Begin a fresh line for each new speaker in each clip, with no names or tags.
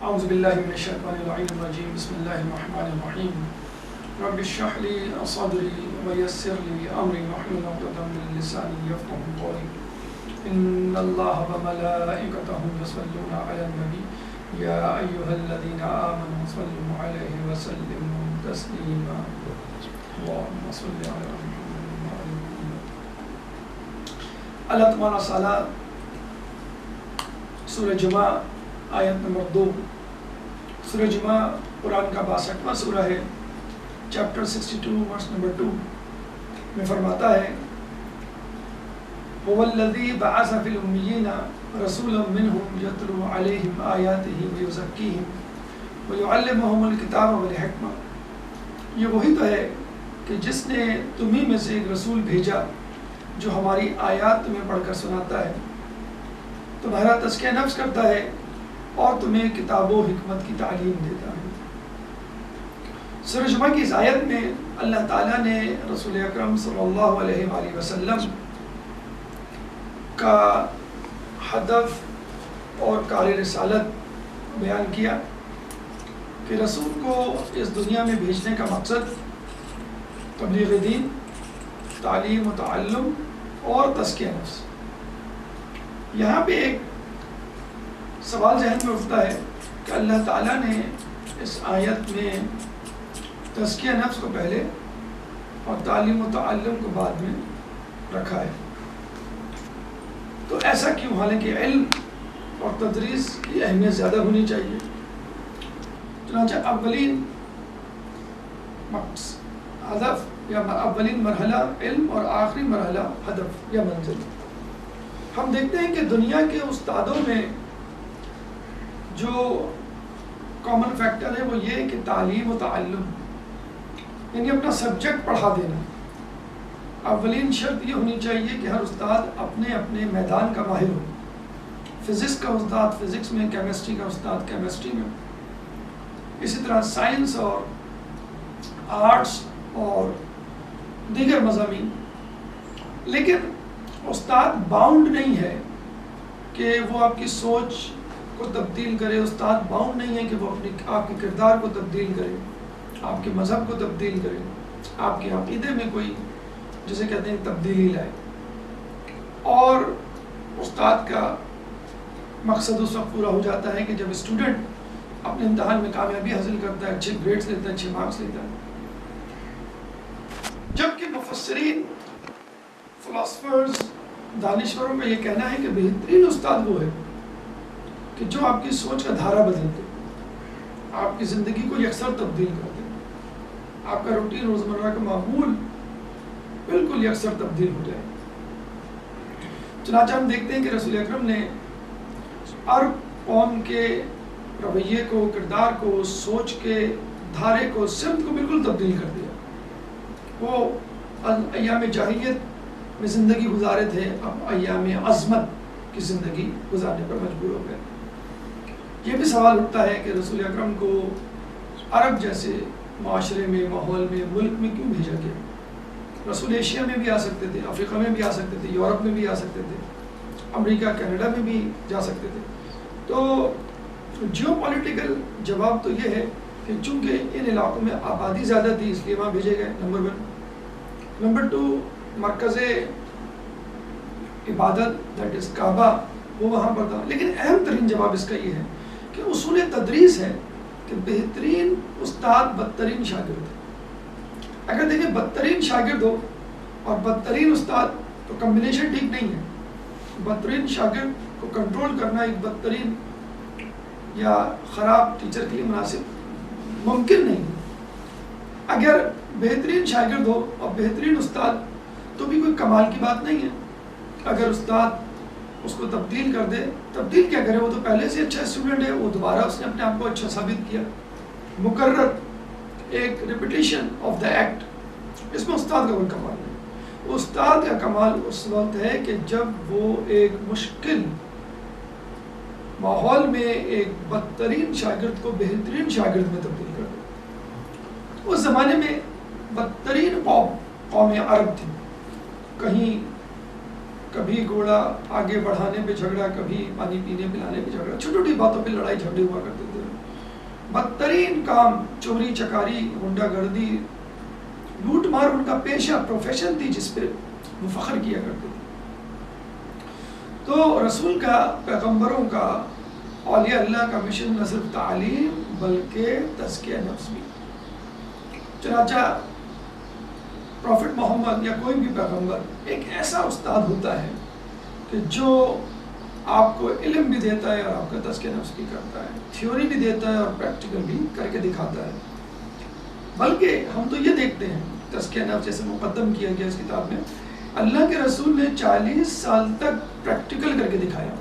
اعوذ باللہ من الشیطان الرجیم بسم اللہ الرحمن الرحیم رب اشرح لی صدری ویسر لی امری واحلل عقدۃ من لسانی یفقهوا قولی ان اللہ وملائکتہ یصلون علی النبی یا ایھا الذین آمنوا صلوا علیہ وسلموا تسلیما اللہم صل علی محمد وعلی محمد۔ اللہ تبارک و تعالی سورہ جمعہ آیت نمبر 2، سورہ جمعہ قرآن کا 62واں سورہ ہے، چیپٹر 62 ورس نمبر 2 میں فرماتا ہے هو الذی بعث فی الامیین رسولا منہم یتلو علیہم آیاتہ ویزکیہم ویعلمہم الکتاب والحکمہ۔ یہ وہی تو ہے کہ جس نے تمہیں میں سے ایک رسول بھیجا جو ہماری آیات تمہیں پڑھ کر سناتا ہے، تمہارا تزکیہ نفس کرتا ہے اور تمہیں کتاب و حکمت کی تعلیم دیتا ہے۔ سورہ جمعہ کی اس آیت میں اللہ تعالیٰ نے رسول اکرم صلی اللہ علیہ وآلہ وسلم کا ہدف اور کار رسالت بیان کیا کہ رسول کو اس دنیا میں بھیجنے کا مقصد تبلیغ دین، تعلیم و تعلم اور تزکیہ نفس۔ یہاں پہ ایک سوال ذہن میں اٹھتا ہے کہ اللہ تعالیٰ نے اس آیت میں تزکیہ نفس کو پہلے اور تعلیم و تعلم کو بعد میں رکھا ہے، تو ایسا کیوں؟ حالانکہ علم اور تدریس کی اہمیت زیادہ ہونی چاہیے۔ چنانچہ اولین ہدف یا اولین مرحلہ علم اور آخری مرحلہ ہدف یا منزل۔ ہم دیکھتے ہیں کہ دنیا کے استادوں میں جو کامن فیکٹر ہے وہ یہ ہے کہ تعلیم و تعلم، یعنی اپنا سبجیکٹ پڑھا دینا۔ اولین شرط یہ ہونی چاہیے کہ ہر استاد اپنے اپنے میدان کا ماہر ہو۔ فزکس کا استاد فزکس میں، کیمسٹری کا استاد کیمسٹری میں، اسی طرح سائنس اور آرٹس اور دیگر مضامین۔ لیکن استاد باؤنڈ نہیں ہے کہ وہ آپ کی سوچ کو تبدیل کرے، استاد باؤنڈ نہیں ہے کہ وہ آپ کے کردار کو تبدیل کرے، آپ کے مذہب کو تبدیل کرے، آپ کے عقیدے میں کوئی جسے کہتے ہیں تبدیلی لائے۔ اور استاد کا مقصد اس وقت پورا ہو جاتا ہے کہ جب اسٹوڈنٹ اپنے امتحان میں کامیابی حاصل کرتا ہے، اچھے گریڈز لیتا ہے، اچھے مارکس لیتا ہے۔ جبکہ مفسرین، فلاسفرز، دانشوروں کا یہ کہنا ہے کہ بہترین استاد وہ ہے کہ جو آپ کی سوچ کا دھارا بدل دے، آپ کی زندگی کو یکسر تبدیل کر دے، آپ کا روٹین روزمرہ کا معمول بالکل یکسر تبدیل ہو جائے۔ چنانچہ ہم دیکھتے ہیں کہ رسول اکرم نے عرب قوم کے رویے کو، کردار کو، سوچ کے دھارے کو، سمت کو بالکل تبدیل کر دیا۔ وہ ایام جاہلیت میں زندگی گزارے تھے، اب ایام عظمت کی زندگی گزارنے پر مجبور ہو گئے۔ یہ بھی سوال اٹھتا ہے کہ رسول اکرم کو عرب جیسے معاشرے میں، ماحول میں، ملک میں کیوں بھیجا گیا؟ رسول ایشیا میں بھی آ سکتے تھے، افریقہ میں بھی آ سکتے تھے، یورپ میں بھی آ سکتے تھے، امریکہ، کینیڈا میں بھی جا سکتے تھے۔ تو جیو پولیٹیکل جواب تو یہ ہے کہ چونکہ ان علاقوں میں آبادی زیادہ تھی اس لیے وہاں بھیجے گئے، نمبر 1۔ نمبر 2، مرکز عبادت دیٹ از کعبہ وہ وہاں پر تھا۔ لیکن اہم ترین جواب اس کا یہ ہے کہ اصول تدریس ہے کہ بہترین استاد بدترین شاگرد ہے۔ اگر دیکھیں بدترین شاگرد ہو اور بدترین استاد تو کمبینیشن ٹھیک نہیں ہے۔ بدترین شاگرد کو کنٹرول کرنا ایک بدترین یا خراب ٹیچر کے لیے مناسب ممکن نہیں ہے۔ اگر بہترین شاگرد ہو اور بہترین استاد تو بھی کوئی کمال کی بات نہیں ہے۔ اگر استاد اس کو تبدیل کر دے، تبدیل کیا کرے، وہ تو پہلے سے اچھا اسٹوڈنٹ ہے، وہ دوبارہ اس نے اپنے آپ کو اچھا ثابت کیا، مکرر ایک ریپیٹیشن آف دا ایکٹ، اس میں استاد کا کوئی کمال نہیں۔ استاد کا کمال اس وقت ہے کہ جب وہ ایک مشکل ماحول میں ایک بدترین شاگرد کو بہترین شاگرد میں تبدیل کر دے۔ اس زمانے میں بدترین قوم عرب تھی، کہیں کبھی گھوڑا آگے بڑھانے پہ جھگڑا، کبھی پانی پینے پلانے پہ جھگڑا، چھوٹی چھوٹی باتوں پہ لڑائی جھگڑے ہوا کرتے تھے۔ بدترین کام چوری چکاری غنڈہ گردی لوٹ مار ان کا پیشہ پروفیشن تھی جس پہ وہ فخر کیا کرتے تھے. تو رسول کا پیغمبروں کا اولیاء اللہ کا مشن نہ صرف تعلیم بلکہ تزکیہ نفس بھی. چنانچہ پروفٹ محمد یا کوئی بھی پیغمبر ایک ایسا استاد ہوتا ہے کہ جو آپ کو علم بھی دیتا ہے اور آپ کا تزکیہ نفس بھی کرتا ہے, تھیوری بھی دیتا ہے اور پریکٹیکل بھی کر کے دکھاتا ہے. بلکہ ہم تو یہ دیکھتے ہیں تزکیہ نفس جیسے مقدم کیا گیا اس کتاب میں, اللہ کے رسول نے 40 سال تک پریکٹیکل کر کے دکھایا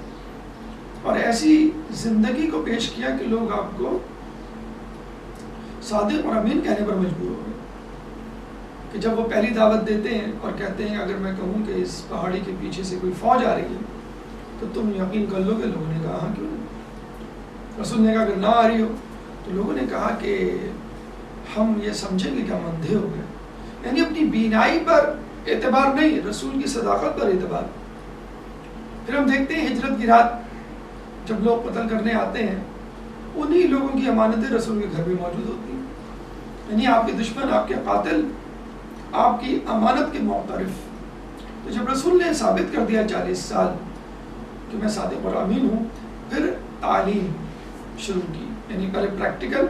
اور ایسی زندگی کو پیش کیا کہ لوگ آپ کو صادق اور امین کہنے پر مجبور ہو گئے. کہ جب وہ پہلی دعوت دیتے ہیں اور کہتے ہیں اگر میں کہوں کہ اس پہاڑی کے پیچھے سے کوئی فوج آ رہی ہے تو تم یقین کر لو گے؟ لوگوں نے کہا ہاں کیوں نہیں. رسول نے کہا اگر نہ آ رہی ہو تو لوگوں نے کہا کہ ہم یہ سمجھیں گے کہ ہم اندھے ہو گئے. یعنی اپنی بینائی پر اعتبار نہیں, رسول کی صداقت پر اعتبار. پھر ہم دیکھتے ہیں ہجرت کی رات جب لوگ قتل کرنے آتے ہیں انہی لوگوں کی امانتیں رسول کے گھر میں موجود ہوتی ہیں. یعنی آپ کے دشمن, آپ کے قاتل آپ کی امانت کے معترف. تو جب رسول نے ثابت کر دیا 40 سال کہ میں صادق اور امین ہوں, پھر تعلیم شروع کی. یعنی پہلے پریکٹیکل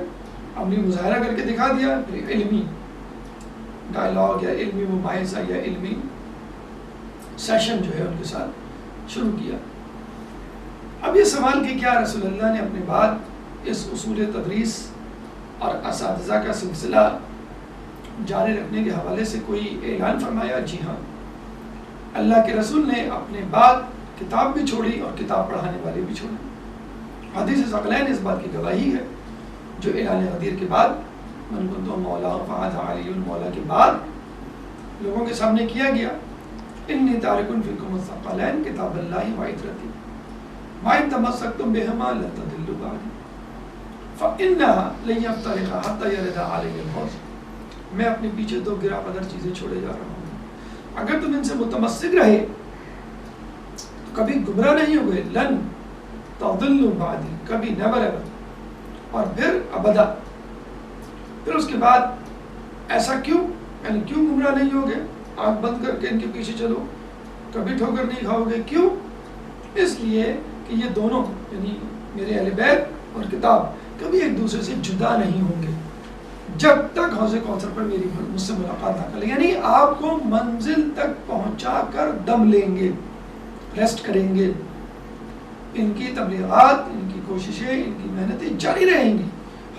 عملی مظاہرہ کر کے دکھا دیا, پھر علمی ڈائلاگ یا علمی مباحثہ یا علمی سیشن جو ہے ان کے ساتھ شروع کیا. اب یہ سوال کہ کیا رسول اللہ نے اپنے بعد اس اصول تدریس اور اساتذہ کا سلسلہ جاری رکھنے کے حوالے سے کوئی اعلان فرمایا؟ جی ہاں, اللہ کے رسول نے اپنے بعد کتاب بھی چھوڑی اور کتاب پڑھانے والے بھی چھوڑے. حدیث ثقلین اس بات کی گواہی ہے جو اعلان غدیر کے بعد من کنت مولا فهذا علی مولا کے بعد لوگوں کے سامنے کیا گیا. انی تارک فیکم الثقلین کتاب اللہ وعترتی ما ان تمسکتم بهما لن تضلوا بعدی فانها لن یفترقا حتی یرد علی الحوض. میں اپنے پیچھے 2 گرا قدر چیزیں چھوڑے جا رہا ہوں, اگر تم ان سے متمسک رہے تو کبھی گمراہ نہیں ہوگے. لن تضلوا بعدی, کبھی نیور ایور, اور پھر ابدا. پھر اس کے بعد ایسا کیوں, یعنی کیوں گمراہ نہیں ہوگے؟ آنکھ بند کر کے ان کے پیچھے چلو, کبھی ٹھوکر نہیں کھاؤ گے. کیوں؟ اس لیے کہ یہ دونوں یعنی میرے اہل بیت اور کتاب کبھی ایک دوسرے سے جدا نہیں ہوں گے جب تک حوض کوثر پر میری مجھ سے ملاقات نہ کریں. یعنی آپ کو منزل تک پہنچا کر دم لیں گے, ریسٹ کریں گے. ان کی تبلیغات, ان کی کوششیں, ان کی محنتیں جاری رہیں گی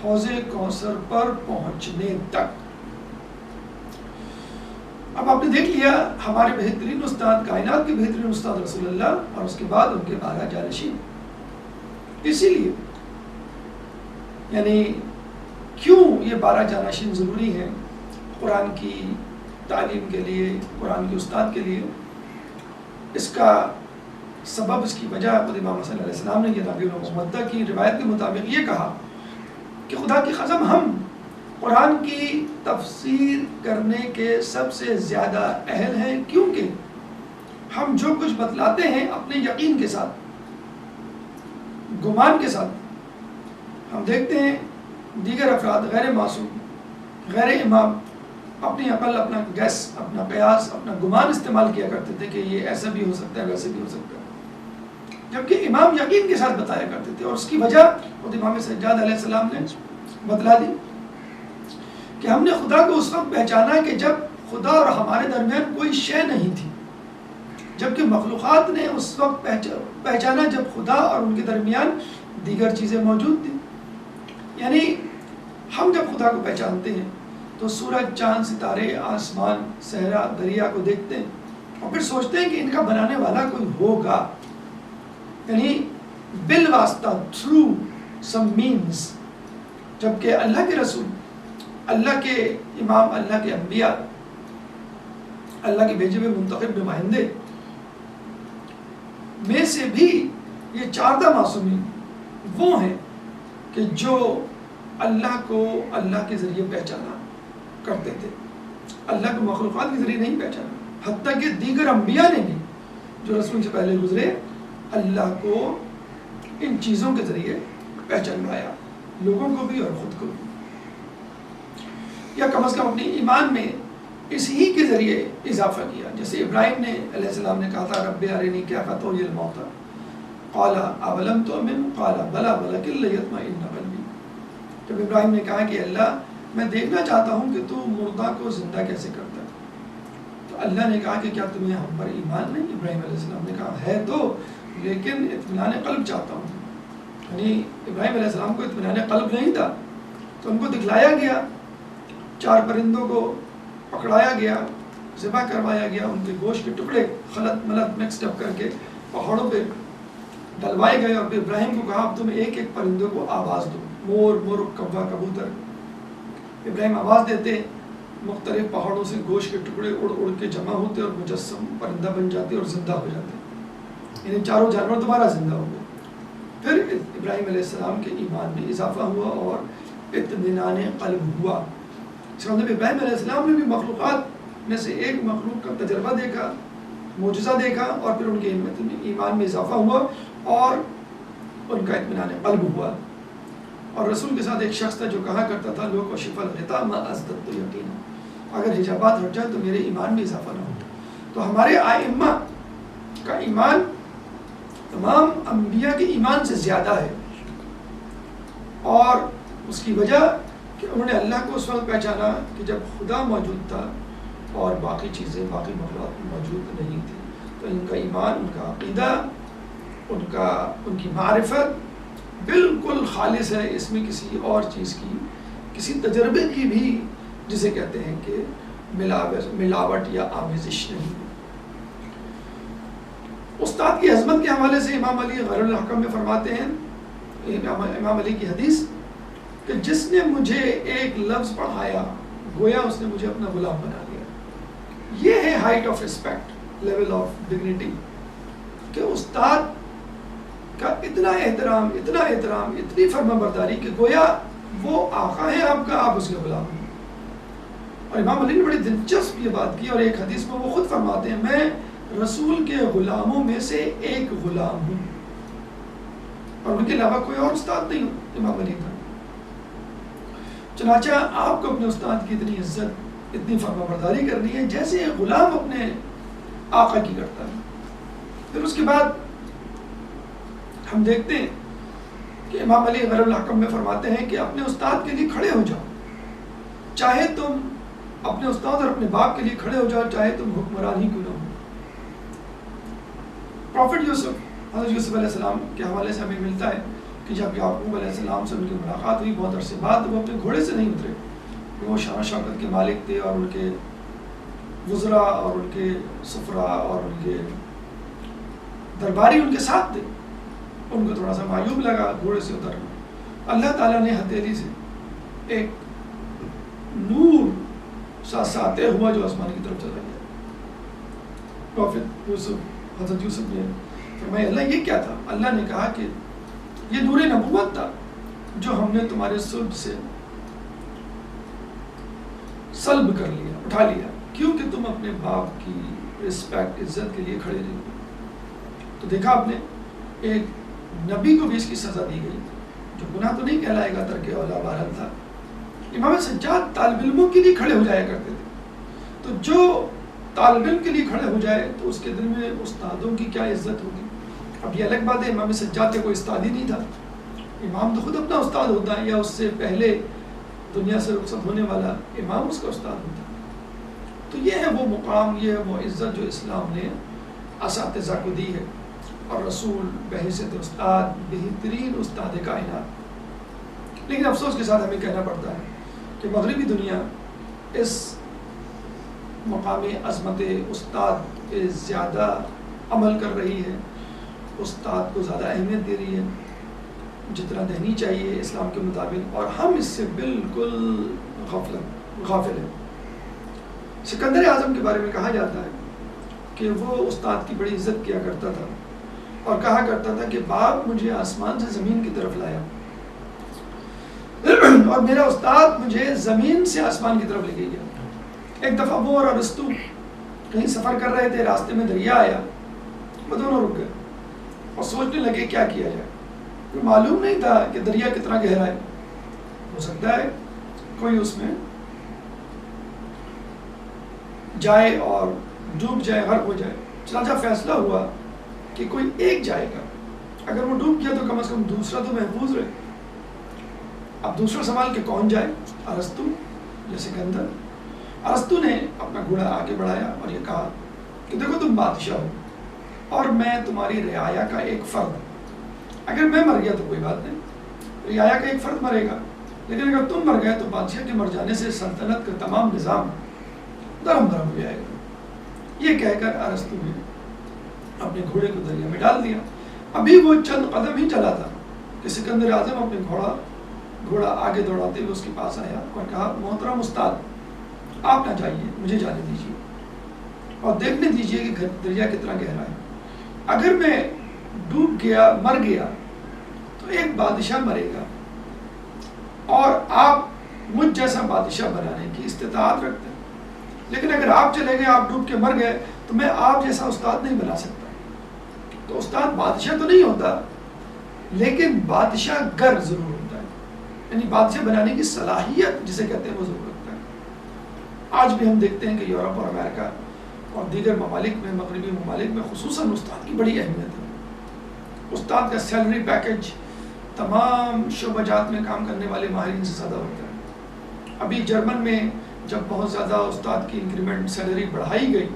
حوض کوثر پر پہنچنے تک. اب آپ نے دیکھ لیا ہمارے بہترین استاد, کائنات کے بہترین استاد رسول اللہ, اور اس کے بعد ان کے 12 جانشین. اسی لیے یعنی کیوں یہ 12 جانشین ضروری ہیں قرآن کی تعلیم کے لیے, قرآن کے استاد کے لیے؟ اس کا سبب, اس کی وجہ خود امام صلی اللہ علیہ وسلم نے یہ تعبیر محمدہ کی روایت کے مطابق یہ کہا کہ خدا کی قسم ہم قرآن کی تفسیر کرنے کے سب سے زیادہ اہل ہیں, کیونکہ ہم جو کچھ بتلاتے ہیں اپنے یقین کے ساتھ, گمان کے ساتھ. ہم دیکھتے ہیں دیگر افراد غیر معصوم, غیر امام, اپنی عقل, اپنا گیس, اپنا قیاس, اپنا گمان استعمال کیا کرتے تھے کہ یہ ایسا بھی ہو سکتا ہے, ویسے بھی ہو سکتا ہے, جبکہ امام یقین کے ساتھ بتایا کرتے تھے. اور اس کی وجہ خود امام سجاد علیہ السلام نے بتلا دی کہ ہم نے خدا کو اس وقت پہچانا کہ جب خدا اور ہمارے درمیان کوئی شے نہیں تھی, جبکہ مخلوقات نے اس وقت پہچانا جب خدا اور ان کے درمیان دیگر چیزیں موجود تھیں. یعنی ہم جب خدا کو پہچانتے ہیں تو سورج, چاند, ستارے, آسمان, صحرا, دریا کو دیکھتے ہیں اور پھر سوچتے ہیں کہ ان کا بنانے والا کوئی ہوگا, یعنی بالواسطہ, تھرو سم مینز. جبکہ اللہ کے رسول, اللہ کے امام, اللہ کے انبیاء, اللہ کے بھیجے ہوئے منتخب نمائندے میں سے بھی یہ 14 معصومین وہ ہیں کہ جو اللہ کو اللہ کے ذریعے پہچانا کرتے تھے, اللہ کو مخلوقات کے ذریعے نہیں پہچانا. حتیٰ کہ دیگر انبیاء نے بھی جو رسول سے پہلے گزرے اللہ کو ان چیزوں کے ذریعے پہچانوایا. لوگوں کو بھی اور خود کو بھی، یا کم از کم اپنی ایمان میں اسی کے ذریعے اضافہ کیا. جیسے ابراہیم نے علیہ السلام نے کہا تھا رب ارنی کیف تحیی الموتى قال اولم تؤمن قال بلى ولكن ليطمئن قلبی. جب ابراہیم نے کہا کہ اللہ میں دیکھنا چاہتا ہوں کہ تو مردہ کو زندہ کیسے کرتا ہے، تو اللہ نے کہا کہ کیا تمہیں ہم پر ایمان نہیں؟ ابراہیم علیہ السلام نے کہا ہے تو، لیکن اطمینان قلب چاہتا ہوں. یعنی ابراہیم علیہ السلام کو اطمینان قلب نہیں تھا، تو ان کو دکھلایا گیا، 4 پرندوں کو پکڑایا گیا، ذبح کروایا گیا، ان کے گوشت کے ٹکڑے خلط ملط مکسڈ اپ کر کے پہاڑوں پہ ڈلوائے گئے، اور پھر ابراہیم کو کہا اب تم ایک ایک پرندوں کو آواز دو، مور مرغ کوا کبوتر. ابراہیم آواز دیتے، مختلف پہاڑوں سے گوشت کے ٹکڑے اڑ اڑ کے جمع ہوتے اور مجسم پرندہ بن جاتے اور زندہ ہو جاتے، یعنی 4 جانور دوبارہ زندہ ہو گئے. پھر ابراہیم علیہ السلام کے ایمان میں اضافہ ہوا اور اطمینان قلب ہوا. اس کا مطلب ابراہیم علیہ السلام نے بھی مخلوقات میں سے ایک مخلوق کا تجربہ دیکھا، معجزہ دیکھا، اور پھر ان کے ایمان میں اضافہ ہوا اور ان کا اطمینان قلب ہوا. اور رسول کے ساتھ ایک شخص تھا جو کہا کرتا تھا لوگ شف الغطاء ما ازددت یقینا، اگر حجابات ہٹ جائے تو میرے ایمان میں اضافہ نہ ہو. تو ہمارے ائمہ کا ایمان تمام انبیاء کے ایمان سے زیادہ ہے، اور اس کی وجہ کہ انہوں نے اللہ کو اس وقت پہچانا کہ جب خدا موجود تھا اور باقی چیزیں باقی مخلوقات موجود نہیں تھی. تو ان کا ایمان، ان کا عقیدہ، ان کی معرفت بالکل خالص ہے. اس میں کسی اور چیز کی، کسی تجربے کی بھی جسے کہتے ہیں کہ ملاوٹ یا آمیزش نہیں. استاد کی عظمت کے حوالے سے امام علی غیر الحکم میں فرماتے ہیں، امام علی کی حدیث، کہ جس نے مجھے ایک لفظ پڑھایا گویا اس نے مجھے اپنا غلام بنا لیا. یہ ہے height of respect, level of dignity, کہ استاد کا اتنا احترام، اتنی فرما برداری کہ گویا وہ آقا ہے آپ کا، آپ اس کے غلام ہیں. اور امام علی نے بڑی دلچسپ یہ بات کی، اور ایک حدیث میں وہ خود فرماتے ہیں میں رسول کے غلاموں میں سے ایک غلام ہوں، اور ان کے علاوہ کوئی اور استاد نہیں ہوں امام علی کا. چنانچہ آپ کو اپنے استاد کی اتنی عزت، اتنی فرما برداری کرنی ہے جیسے ایک غلام اپنے آقا کی کرتا ہے. پھر اس کے بعد ہم دیکھتے ہیں کہ امام علی غیر الحکم میں فرماتے ہیں کہ اپنے استاد کے لیے کھڑے ہو جاؤ، چاہے تم اپنے استاد اور اپنے باپ کے لیے کھڑے ہو جاؤ، چاہے تم حکمران ہی کیوں نہ ہو. پروفٹ یوسف، حضرت یوسف علیہ السلام کے حوالے سے ہمیں ملتا ہے کہ جب یعقوب علیہ السلام سے ان کی ملاقات ہوئی بہت عرصے بعد، وہ اپنے گھوڑے سے نہیں اترے. وہ شان شوکت کے مالک تھے، اور ان کے وزراء اور ان کے سفراء اور ان کے درباری ان کے ساتھ تھے. ان کو تھوڑا سا معیوب لگا گھوڑے سے اترنا. اللہ تعالیٰ نے ہتھیلی سے ایک نور سا ساتے ہوا جو آسمان کی طرف چلا گیا. پروفٹ یوسف، حضرت یوسف نے فرمایا اللہ یہ کیا تھا؟ اللہ نے کہا کہ یہ نور نبوت تھا جو ہم نے تمہارے صلب سے سلب کر لیا، اٹھا لیا، کیونکہ تم اپنے باپ کی رسپیکٹ، عزت کے لیے کھڑے نہیں ہوئے. تو دیکھا آپ نے، ایک نبی کو بھی اس کی سزا دی گئی، جو گناہ تو نہیں کہلائے گا، ترک اولا بہرحال تھا. امام سجاد طالب علموں کے لیے کھڑے ہو جایا کرتے تھے. تو جو طالب علم کے لیے کھڑے ہو جائے تو اس کے دل میں استادوں کی کیا عزت ہوگی. اب یہ الگ بات ہے امام سجاد کا کوئی استاد ہی نہیں تھا، امام تو خود اپنا استاد ہوتا ہے، یا اس سے پہلے دنیا سے رخصت ہونے والا امام اس کا استاد ہوتا ہے. تو یہ ہے وہ مقام، یہ ہے وہ عزت جو اسلام نے اساتذہ کو دی ہے، اور رسول بحیثیت استاد بہترین استاد کائنات. لیکن افسوس کے ساتھ ہمیں کہنا پڑتا ہے کہ مغربی دنیا اس مقام عظمت استاد پہ زیادہ عمل کر رہی ہے، استاد کو زیادہ اہمیت دے رہی ہے جتنا دینی چاہیے اسلام کے مطابق، اور ہم اس سے بالکل غافل ہیں. سکندر اعظم کے بارے میں کہا جاتا ہے کہ وہ استاد کی بڑی عزت کیا کرتا تھا، اور کہا کرتا تھا کہ باپ مجھے آسمان سے زمین کی طرف لایا اور میرا استاد مجھے زمین سے آسمان کی طرف لے کے گیا. ایک دفعہ وہ اور ارسطو کہیں سفر کر رہے تھے، راستے میں دریا آیا، وہ دونوں رک گئے اور سوچنے لگے کیا کیا جائے. معلوم نہیں تھا کہ دریا کتنا گہرا ہے. سکتا ہے کوئی اس میں جائے اور ڈوب جائے، غرق ہو جائے۔ چنانچہ فیصلہ ہوا کہ کوئی ایک جائے گا، اگر وہ ڈوب گیا تو کم از کم دوسرا تو محفوظ رہے۔ اب دوسرا سوال کہ کون جائے، ارسطو یا سکندر؟ ارسطو نے اپنا گھوڑا آگے بڑھایا اور یہ کہا کہ دیکھو تم بادشاہ ہو اور میں تمہاری رعایا کا ایک فرد ہوں، اگر میں مر گیا تو کوئی بات نہیں، رعایا کا ایک فرد مرے گا، لیکن اگر تم مر گئے تو بادشاہ کے مر جانے سے سلطنت کا تمام نظام درم برہم ہو جائے گا۔ یہ کہہ کر ارسطو نے اپنے گھوڑے کو دریا میں ڈال دیا۔ ابھی وہ چند قدم ہی چلا تھا کہ سکندر اعظم اپنے گھوڑا آگے دوڑاتے ہوئے اس کے پاس آیا اور کہا محترم استاد آپ نہ جائیے، مجھے جانے دیجیے اور دیکھنے دیجیے کہ دریا کتنا گہرا ہے۔ اگر میں ڈوب گیا، مر گیا تو ایک بادشاہ مرے گا اور آپ مجھ جیسا بادشاہ بنانے کی استطاعت رکھتے ہیں، لیکن اگر آپ چلے گئے، آپ ڈوب کے مر گئے تو میں آپ جیسا استاد نہیں بنا سکتا۔ تو استاد بادشاہ تو نہیں ہوتا لیکن بادشاہ گر ضرور ہوتا ہے، یعنی بادشاہ بنانے کی صلاحیت جسے کہتے ہیں وہ ضرور رکھتا ہے۔ آج بھی ہم دیکھتے ہیں کہ یورپ اور امریکہ اور دیگر ممالک میں، مغربی ممالک میں خصوصاً استاد کی بڑی اہمیت ہے۔ استاد کا سیلری پیکج تمام شعبہ جات میں کام کرنے والے ماہرین سے زیادہ ہوتا ہے۔ ابھی جرمن میں جب بہت زیادہ استاد کی انکریمنٹ سیلری بڑھائی گئی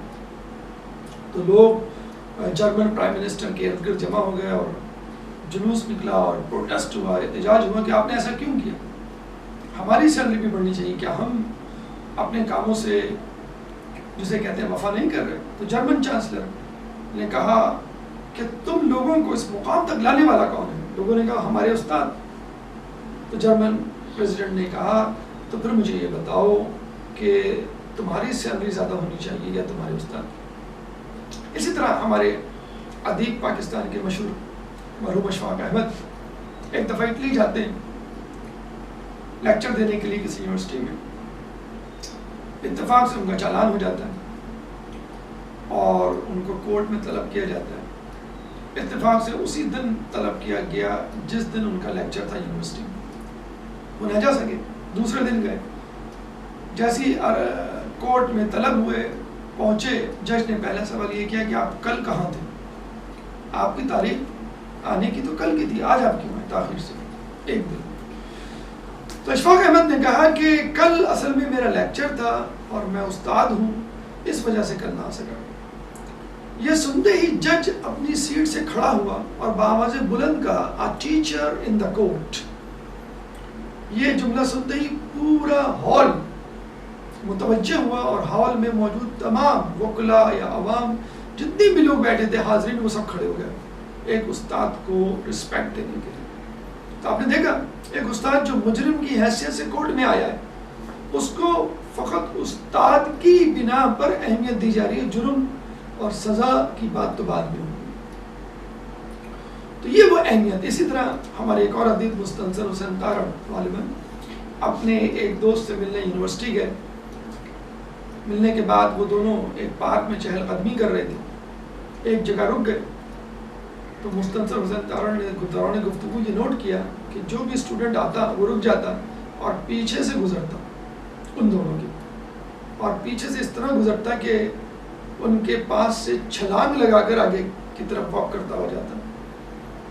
تو لوگ جرمن پرائم منسٹر کے ارد گرد جمع ہو گئے اور جلوس نکلا اور پروٹیسٹ ہوا، احتجاج ہوا کہ آپ نے ایسا کیوں کیا، ہماری سیلری بھی بڑھنی چاہیے، کیا ہم اپنے کاموں سے جسے کہتے ہیں وفا نہیں کر رہے؟ تو جرمن چانسلر نے کہا کہ تم لوگوں کو اس مقام تک لانے والا کون ہے؟ لوگوں نے کہا ہمارے استاد۔ تو جرمن پریزیڈنٹ نے کہا تو پھر مجھے یہ بتاؤ کہ تمہاری سیلری زیادہ ہونی چاہیے یا تمہارے استاد؟ اسی طرح ہمارے ادیب پاکستان کے مشہور مرحوم اشفاق احمد ایک دفعہ اٹلی جاتے ہیں لیکچر دینے کے لیے کسی یونیورسٹی میں، اتفاق سے ان کا چالان ہو جاتا ہے اور ان کو کورٹ میں طلب کیا جاتا ہے۔ اتفاق سے اسی دن طلب کیا گیا جس دن ان کا لیکچر تھا یونیورسٹی میں، وہ نہ جا سکے، دوسرے دن گئے۔ جیسی کورٹ میں طلب ہوئے، پہنچے، جج نے پہلا سوال یہ کیا کہ آپ کل کہاں تھے؟ آپ کی تاریخ آنے کی تو کل کی تھی، آج آپ کیوں آئے تاخیر سے ایک دن؟ تو اشفاق احمد نے کہا کہ کل اصل میں میرا لیکچر تھا اور میں استاد ہوں، اس وجہ سے کل نہ آ سکا۔ یہ سنتے ہی جج اپنی سیٹ سے کھڑا ہوا اور بآواز بلند کہا "A teacher in the court"۔ یہ جملہ سنتے ہی پورا ہال متوجہ ہوا اور ہال میں موجود تمام وکلاء یا عوام جتنے بھی لوگ بیٹھے تھے، حاضرین، وہ سب کھڑے ہو گئے ایک استاد کو رسپیکٹ دینے کے لیے۔ تو آپ نے دیکھا ایک استاد جو مجرم کی حیثیت سے کورٹ میں آیا ہے، اس کو فقط استاد کی بنا پر اہمیت دی جا رہی ہے، جرم اور سزا کی بات تو بعد میں ہوگی۔ تو یہ وہ اہمیت۔ اسی طرح ہمارے ایک اور ادیب مستنصر حسین تارڑ غالباً اپنے ایک دوست سے ملنے یونیورسٹی گئے۔ ملنے کے بعد وہ دونوں ایک پارک میں چہل قدمی کر رہے تھے، ایک جگہ رک گئے تو مستنصر حسین تارڑ نے دوران گفتگو یہ نوٹ کیا کہ جو بھی اسٹوڈنٹ آتا وہ رک جاتا اور پیچھے سے گزرتا ان دونوں کے، اور پیچھے سے اس طرح گزرتا کہ ان کے پاس سے چھلانگ لگا کر آگے کی طرف واک کرتا ہو جاتا۔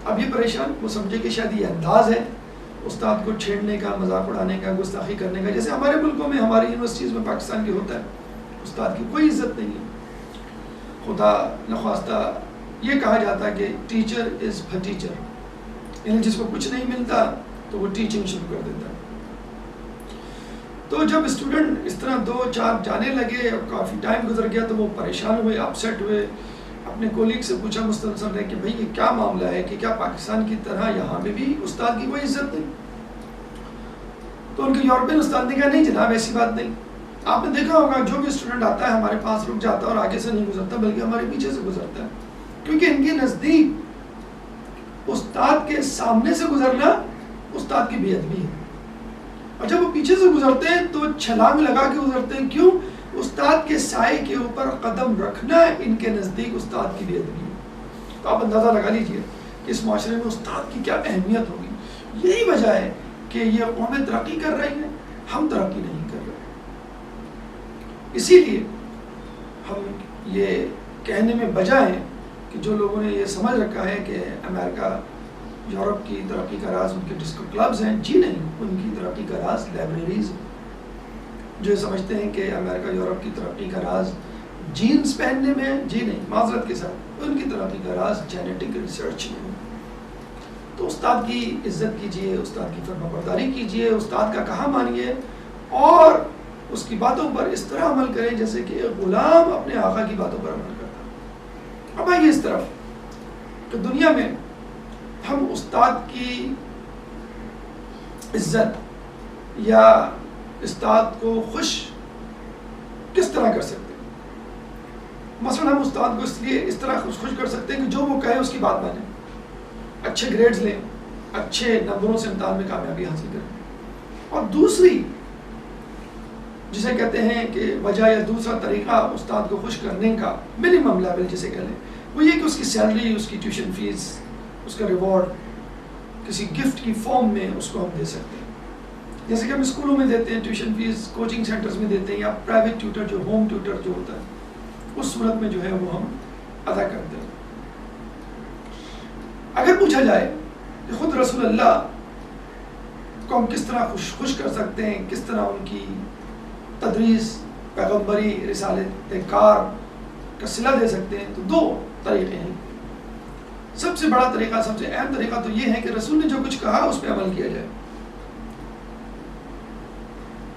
اب یہ پریشان، وہ سمجھے کہ شاید یہ انداز ہے استاد کو چھیڑنے کا، مذاق اڑانے کا، گستاخی کرنے کا، جیسے ہمارے ملکوں میں، ہماری یونیورسٹیز میں پاکستان کی ہوتا ہے، استاد کی کوئی عزت نہیں ہے۔ خدا نخواستہ یہ کہا جاتا ہے کہ ٹیچر از اے ٹیچر، یعنی جس کو کچھ نہیں ملتا تو وہ ٹیچنگ شروع کر دیتا ہے۔ تو جب اسٹوڈنٹ اس طرح دو چار جانے لگے اور کافی ٹائم گزر گیا تو وہ پریشان ہوئے، اپسیٹ ہوئے، اپنے کولیگ سے پوچھا مستنصر نے کہ بھائی یہ کیا معاملہ ہے کہ کیا پاکستان کی طرح یہاں پہ بھی استاد کی کوئی عزت نہیں؟ تو ان کے یورپین استاد نے کہا نہیں جناب، ایسی بات نہیں، آپ نے دیکھا ہوگا جو بھی اسٹوڈنٹ آتا ہے ہمارے پاس رک جاتا ہے اور آگے سے نہیں گزرتا بلکہ ہمارے پیچھے سے گزرتا ہے، کیونکہ ان کے نزدیک استاد کے سامنے سے گزرنا استاد کی بے ادبی ہے، اور جب وہ پیچھے سے گزرتے ہیں تو چھلانگ لگا کے گزرتے ہیں۔ کیوں؟ استاد کے سائے کے اوپر قدم رکھنا ان کے نزدیک استاد کی بے ادبی ہے۔ تو آپ اندازہ لگا لیجئے کہ اس معاشرے میں استاد کی کیا اہمیت ہوگی۔ یہی وجہ ہے کہ یہ قومیں ترقی کر رہی ہیں، ہم ترقی نہیں کر رہے. اسی لیے ہم یہ کہنے میں بجائیں کہ جو لوگوں نے یہ سمجھ رکھا ہے کہ امریکہ یورپ کی ترقی کا راز ان کے ڈسکو کلبز ہیں، جی نہیں، ان کی ترقی کا راز لائبریریز ہیں. جو سمجھتے ہیں کہ امریکہ یورپ کی ترقی کا راز جینز پہننے میں ہے، جی نہیں، معذرت کے ساتھ ان کی ترقی کا راز جینیٹک ریسرچ میں ہے. تو استاد کی عزت کیجئے، استاد کی فرما برداری کیجئے، استاد کا کہا مانیے اور اس کی باتوں پر اس طرح عمل کریں جیسے کہ ایک غلام اپنے آقا کی باتوں پر عمل کرتا ہے. اب آئیے اس طرف کہ دنیا میں ہم استاد کی عزت یا استاد کو خوش کس طرح کر سکتے ہیں. مثلا ہم استاد کو اس لیے اس طرح خوش کر سکتے ہیں کہ جو وہ کہے اس کی بات مانیں، اچھے گریڈز لیں، اچھے نمبروں سے امتحان میں کامیابی حاصل کریں. اور دوسری جسے کہتے ہیں کہ وجہ یا دوسرا طریقہ استاد کو خوش کرنے کا منیمم لیول جسے کہہ لیں، وہ یہ کہ اس کی سیلری، اس کی ٹیوشن فیس، اس کا ریوارڈ کسی گفٹ کی فارم میں اس کو ہم دے سکتے ہیں. جیسے کہ ہم اسکولوں میں دیتے ہیں ٹیوشن فیس، کوچنگ سینٹرز میں دیتے ہیں، یا پرائیویٹ ٹیوٹر جو ہوم ٹیوٹر جو ہوتا ہے اس صورت میں جو ہے وہ ہم ادا کرتے ہیں. اگر پوچھا جائے کہ خود رسول اللہ کو ہم کس طرح خوش کر سکتے ہیں، کس طرح ان کی تدریس، پیغمبری، رسالت کار کا صلہ دے سکتے ہیں، تو دو طریقے ہیں. سب سے بڑا طریقہ، سب سے اہم طریقہ تو یہ ہے کہ رسول نے جو کچھ کہا اس پہ عمل کیا جائے.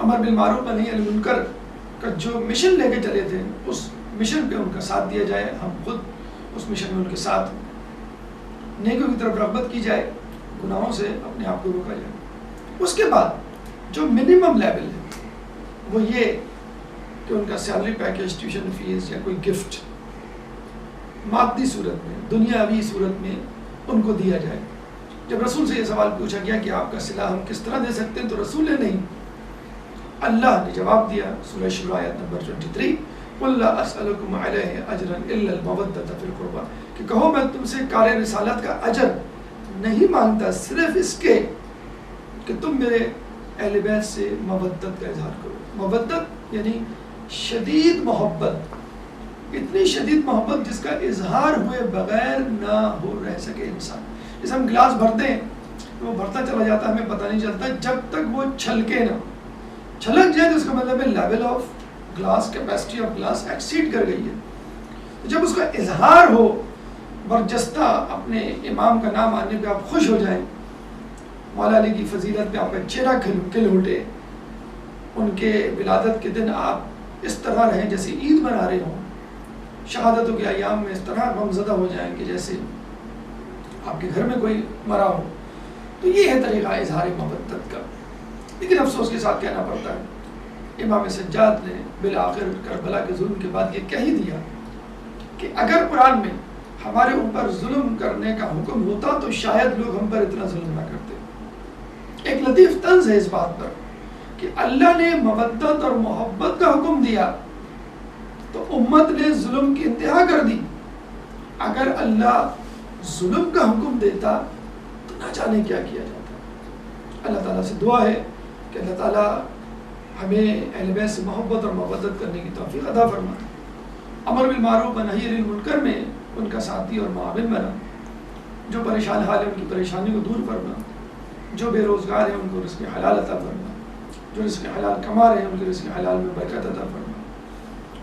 امر بالمعروف و نہی عن المنکر کا جو مشن لے کے چلے تھے اس مشن پہ ان کا ساتھ دیا جائے، ہم خود اس مشن میں ان کے ساتھ، نیکیوں کی طرف رغبت کی جائے، گناہوں سے اپنے آپ کو روکا جائے. اس کے بعد جو منیمم لیول ہے وہ یہ کہ ان کا سیلری پیکیج، ٹیوشن فیس یا کوئی گفٹ مادی صورت میں، دنیاوی صورت میں ان کو دیا جائے. جب رسول سے یہ سوال پوچھا گیا کہ آپ کا صلہ ہم کس طرح دے سکتے ہیں، تو رسول نے نہیں، اللہ نے جواب دیا. سورہ شورى آیت نمبر 23، قُلْ لَا أَسْأَلُكُمْ عَلَيْهِ أَجْرًا إِلَّا الْمَوَدَّةَ فِي الْقُرْبَى، کہ کہو میں تم سے کار رسالت کا اجر نہیں مانگتا، صرف اس کے کہ تم میرے اہل بیت سے مودت کا اظہار کرو. مودت یعنی شدید محبت، اتنی شدید محبت جس کا اظہار ہوئے بغیر نہ ہو رہ سکے انسان. جیسے ہم گلاس بھرتے ہیں تو وہ بھرتا چلا جاتا ہے، ہمیں پتہ نہیں چلتا جب تک وہ چھلکے نہ. چھلک جائے تو اس کا مطلب ہے level of glass, capacity of glass exceed کر گئی ہے. تو جب اس کا اظہار ہو برجستہ، اپنے امام کا نام آنے پہ آپ خوش ہو جائیں، مولا علی کی فضیلت پہ آپ کا چہرہ کھل اٹھے، ان کے ولادت کے دن آپ اس طرح رہیں جیسے عید منا رہے ہوں، شہادتوں کے ایام میں اس طرح غمزدہ ہو جائیں کہ جیسے آپ کے گھر میں کوئی مرا ہو. تو یہ ہے طریقہ اظہار مودت کا. لیکن افسوس کے ساتھ کہنا پڑتا ہے امام سجاد نے بالآخر کربلا کے ظلم کے بعد یہ کہہ ہی دیا کہ اگر قرآن میں ہمارے اوپر ظلم کرنے کا حکم ہوتا تو شاید لوگ ہم پر اتنا ظلم نہ کرتے. ایک لطیف طنز ہے اس بات پر کہ اللہ نے مودت اور محبت کا حکم دیا تو امت نے ظلم کی انتہا کر دی. اگر اللہ ظلم کا حکم دیتا تو نہ جانے کیا کیا جاتا. اللہ تعالیٰ سے دعا ہے کہ اللہ تعالیٰ ہمیں اہل بیت سے محبت اور مودت کرنے کی توفیق عطا فرمائے. امر بالمعروف و نہی عن المنکر میں ان کا ساتھی اور معاون بنا. جو پریشان حال ہے ان کی پریشانی کو دور فرما. جو بے روزگار ہیں ان کو رزق حلال عطا فرما. جو رزق حلال کما رہے ہیں ان کے رزق حلال میں برکت عطا فرما.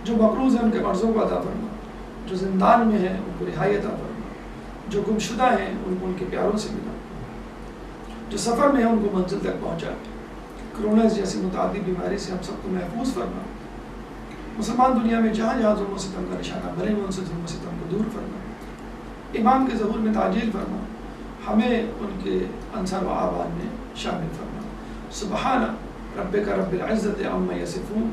جو مقروض ہیں ان کے قرضوں کو عطا فرما. جو زندان میں ہیں ان کو رہائی عطا فرما. جو گمشدہ ہیں ان کو ان کے پیاروں سے ملا. جو سفر میں ہیں ان کو منزل تک پہنچا. کرونا جیسی متعدی بیماری سے ہم سب کو محفوظ فرما. مسلمان دنیا میں جہاں جہاں ظلم و ستم کا نشانہ بنے ہوئے ان سے ظلم و ستم کو دور فرما. امام کے ظہور میں تعجیل فرما. ہمیں ان کے انصار و آبان میں شامل فرما. سبحان ربک رب العزت عما یصفون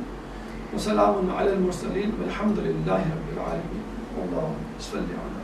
وسلام علی المرسلین والحمد للہ رب العالمین. اللہم صل علی